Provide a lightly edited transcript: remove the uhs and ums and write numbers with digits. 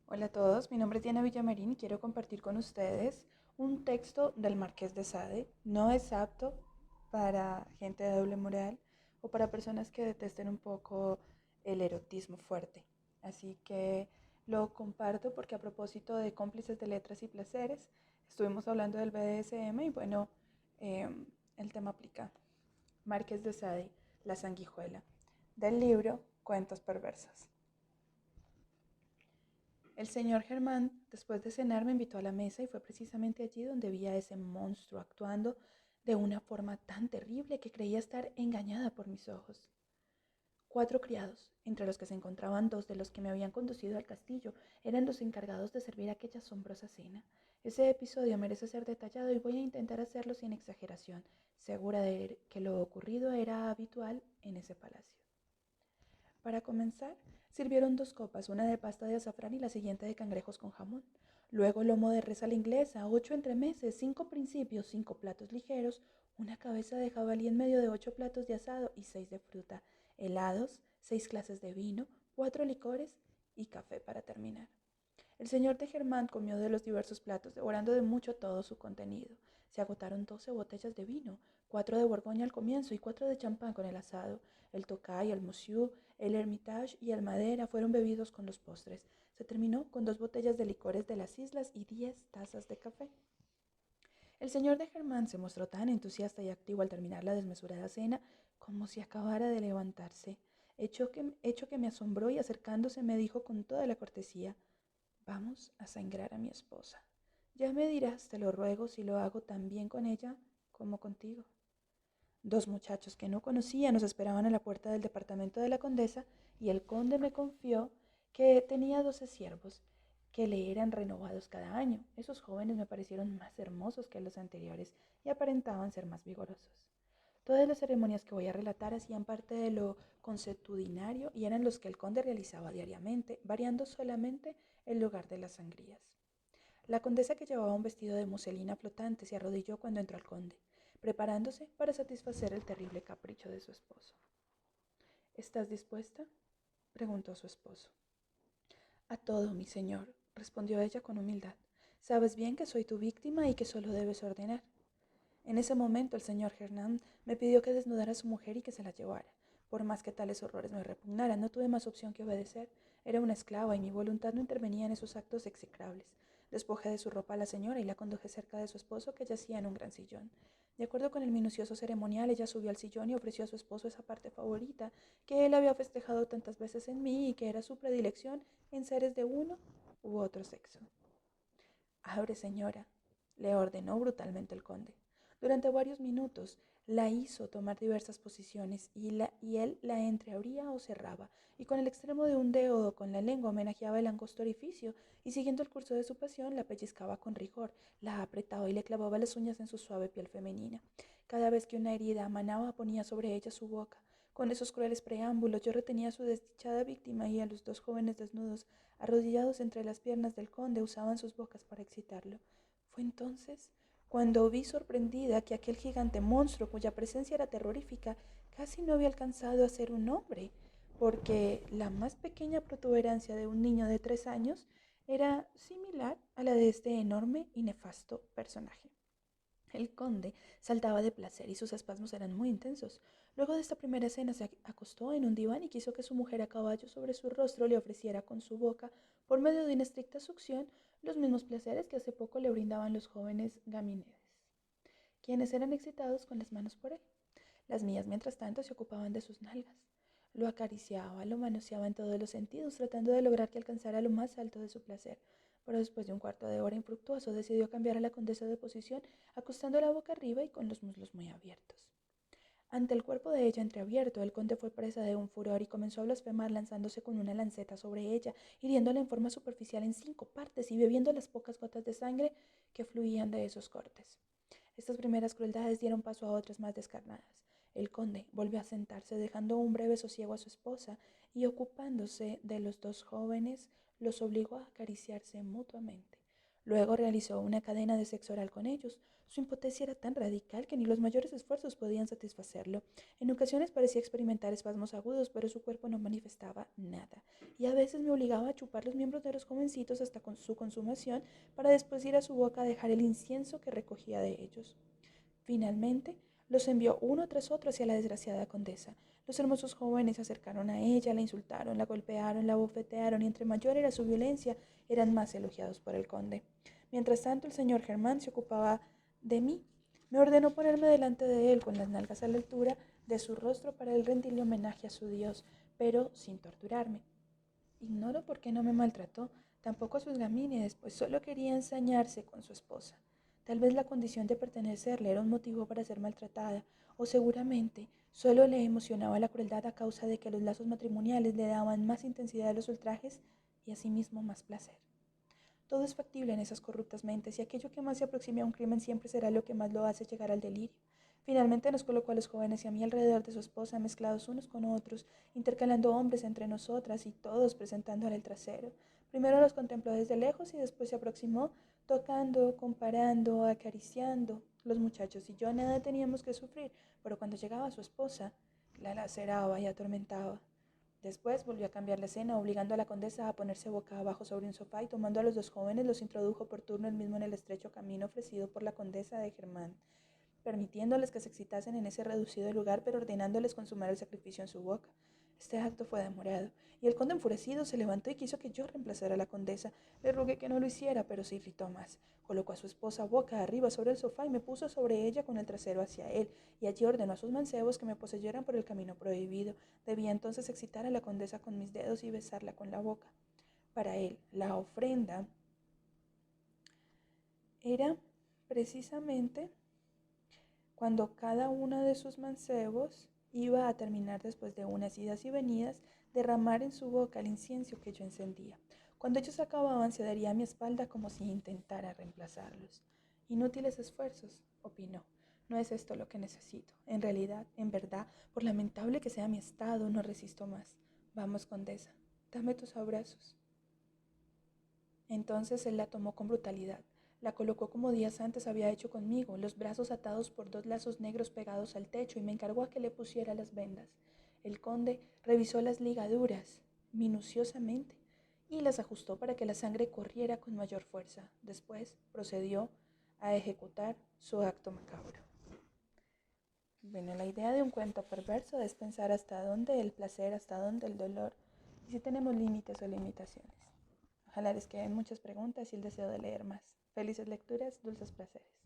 Hola a todos, mi nombre es Diana Villamarín y quiero compartir con ustedes un texto del Marqués de Sade. No es apto para gente de doble moral o para personas que detesten un poco el erotismo fuerte. Así que lo comparto porque a propósito de cómplices de letras y placeres, estuvimos hablando del BDSM y bueno, eh, el tema aplica. Marqués de Sade, La sanguijuela, del libro Cuentos perversos. El señor Germán, después de cenar, me invitó a la mesa y fue precisamente allí donde vi a ese monstruo actuando de una forma tan terrible que creía estar engañada por mis ojos. 4 criados, entre los que se encontraban 2 de los que me habían conducido al castillo, eran los encargados de servir aquella asombrosa cena. Ese episodio merece ser detallado y voy a intentar hacerlo sin exageración, segura de que lo ocurrido era habitual en ese palacio. Para comenzar, sirvieron 2 copas, una de pasta de azafrán y la siguiente de cangrejos con jamón. Luego lomo de res a la inglesa, 8 entremeses, 5 principios, 5 platos ligeros, una cabeza de jabalí en medio de 8 platos de asado y 6 de fruta, helados, 6 clases de vino, 4 licores y café para terminar. El señor de Germán comió de los diversos platos, devorando de mucho todo su contenido. Se agotaron 12 botellas de vino, 4 de Borgoña al comienzo y 4 de champán con el asado. El Tokay, el Monsieur, el Hermitage y el Madera fueron bebidos con los postres. Se terminó con 2 botellas de licores de las islas y 10 tazas de café. El señor de Germán se mostró tan entusiasta y activo al terminar la desmesurada cena como si acabara de levantarse, hecho que me asombró y acercándose me dijo con toda la cortesía: Vamos a sangrar a mi esposa. Ya me dirás, te lo ruego, si lo hago tan bien con ella como contigo. 2 muchachos que no conocía nos esperaban a la puerta del departamento de la condesa y el conde me confió que tenía 12 siervos que le eran renovados cada año. Esos jóvenes me parecieron más hermosos que los anteriores y aparentaban ser más vigorosos. Todas las ceremonias que voy a relatar hacían parte de lo consuetudinario y eran los que el conde realizaba diariamente, variando solamente el lugar de las sangrías. La condesa, que llevaba un vestido de muselina flotante, se arrodilló cuando entró el conde, preparándose para satisfacer el terrible capricho de su esposo. ¿Estás dispuesta?, preguntó su esposo. A todo, mi señor, respondió ella con humildad. Sabes bien que soy tu víctima y que solo debes ordenar. En ese momento el señor Hernán me pidió que desnudara a su mujer y que se la llevara. Por más que tales horrores me repugnaran, no tuve más opción que obedecer. Era una esclava y mi voluntad no intervenía en esos actos execrables. Despojé de su ropa a la señora y la conduje cerca de su esposo, que yacía en un gran sillón. De acuerdo con el minucioso ceremonial, ella subió al sillón y ofreció a su esposo esa parte favorita que él había festejado tantas veces en mí y que era su predilección en seres de uno u otro sexo. Abre, señora, le ordenó brutalmente el conde. Durante varios minutos la hizo tomar diversas posiciones y él la entreabría o cerraba, y con el extremo de un dedo o con la lengua homenajeaba el angosto orificio, y siguiendo el curso de su pasión la pellizcaba con rigor, la apretaba y le clavaba las uñas en su suave piel femenina. Cada vez que una herida amanaba ponía sobre ella su boca. Con esos crueles preámbulos yo retenía a su desdichada víctima y a los 2 jóvenes desnudos, arrodillados entre las piernas del conde, usaban sus bocas para excitarlo. Fue entonces cuando vi sorprendida que aquel gigante monstruo, cuya presencia era terrorífica, casi no había alcanzado a ser un hombre, porque la más pequeña protuberancia de un niño de 3 años era similar a la de este enorme y nefasto personaje. El conde saltaba de placer y sus espasmos eran muy intensos. Luego de esta primera escena se acostó en un diván y quiso que su mujer a caballo sobre su rostro le ofreciera con su boca, por medio de una estricta succión, los mismos placeres que hace poco le brindaban los jóvenes gaminedes, quienes eran excitados con las manos por él. Las mías, mientras tanto, se ocupaban de sus nalgas. Lo acariciaba, lo manoseaba en todos los sentidos, tratando de lograr que alcanzara lo más alto de su placer. Pero después de un cuarto de hora infructuoso, decidió cambiar a la condesa de posición, acostando la boca arriba y con los muslos muy abiertos. Ante el cuerpo de ella entreabierto, el conde fue presa de un furor y comenzó a blasfemar, lanzándose con una lanceta sobre ella, hiriéndola en forma superficial en 5 partes y bebiendo las pocas gotas de sangre que fluían de esos cortes. Estas primeras crueldades dieron paso a otras más descarnadas. El conde volvió a sentarse, dejando un breve sosiego a su esposa, y ocupándose de los 2 jóvenes, los obligó a acariciarse mutuamente. Luego realizó una cadena de sexo oral con ellos. Su impotencia era tan radical que ni los mayores esfuerzos podían satisfacerlo. En ocasiones parecía experimentar espasmos agudos, pero su cuerpo no manifestaba nada. Y a veces me obligaba a chupar los miembros de los jovencitos hasta con su consumación, para después ir a su boca a dejar el incienso que recogía de ellos. Finalmente, los envió uno tras otro hacia la desgraciada condesa. Los hermosos jóvenes se acercaron a ella, la insultaron, la golpearon, la bofetearon, y entre mayor era su violencia, eran más elogiados por el conde. Mientras tanto, el señor Germán se ocupaba de mí. Me ordenó ponerme delante de él con las nalgas a la altura de su rostro para él rendirle homenaje a su Dios, pero sin torturarme. Ignoro por qué no me maltrató, tampoco a sus gamines, pues solo quería ensañarse con su esposa. Tal vez la condición de pertenecerle era un motivo para ser maltratada, o seguramente solo le emocionaba la crueldad a causa de que los lazos matrimoniales le daban más intensidad a los ultrajes y asimismo más placer. Todo es factible en esas corruptas mentes, y aquello que más se aproxime a un crimen siempre será lo que más lo hace llegar al delirio. Finalmente nos colocó a los jóvenes y a mí alrededor de su esposa, mezclados unos con otros, intercalando hombres entre nosotras y todos presentándole el trasero. Primero los contempló desde lejos y después se aproximó, tocando, comparando, acariciando. Los muchachos y yo nada teníamos que sufrir, pero cuando llegaba su esposa, la laceraba y atormentaba. Después volvió a cambiar la escena, obligando a la condesa a ponerse boca abajo sobre un sofá, y tomando a los dos jóvenes los introdujo por turno él mismo en el estrecho camino ofrecido por la condesa de Germán, permitiéndoles que se excitasen en ese reducido lugar, pero ordenándoles consumar el sacrificio en su boca. Este acto fue demorado, y el conde enfurecido se levantó y quiso que yo reemplazara a la condesa. Le rogué que no lo hiciera, pero se irritó más. Colocó a su esposa boca arriba sobre el sofá y me puso sobre ella con el trasero hacia él, y allí ordenó a sus mancebos que me poseyeran por el camino prohibido. Debía entonces excitar a la condesa con mis dedos y besarla con la boca. Para él, la ofrenda era precisamente cuando cada uno de sus mancebos iba a terminar, después de unas idas y venidas, derramar en su boca el incienso que yo encendía. Cuando ellos acababan, se daría a mi espalda como si intentara reemplazarlos. Inútiles esfuerzos, opinó. No es esto lo que necesito. En realidad, en verdad, por lamentable que sea mi estado, no resisto más. Vamos, condesa, dame tus abrazos. Entonces él la tomó con brutalidad. La colocó como días antes había hecho conmigo, los brazos atados por dos lazos negros pegados al techo, y me encargó a que le pusiera las vendas. El conde revisó las ligaduras minuciosamente y las ajustó para que la sangre corriera con mayor fuerza. Después procedió a ejecutar su acto macabro. Bueno, la idea de un cuento perverso es pensar hasta dónde el placer, hasta dónde el dolor, y si tenemos límites o limitaciones. Ojalá les queden muchas preguntas y el deseo de leer más. Felices lecturas, dulces placeres.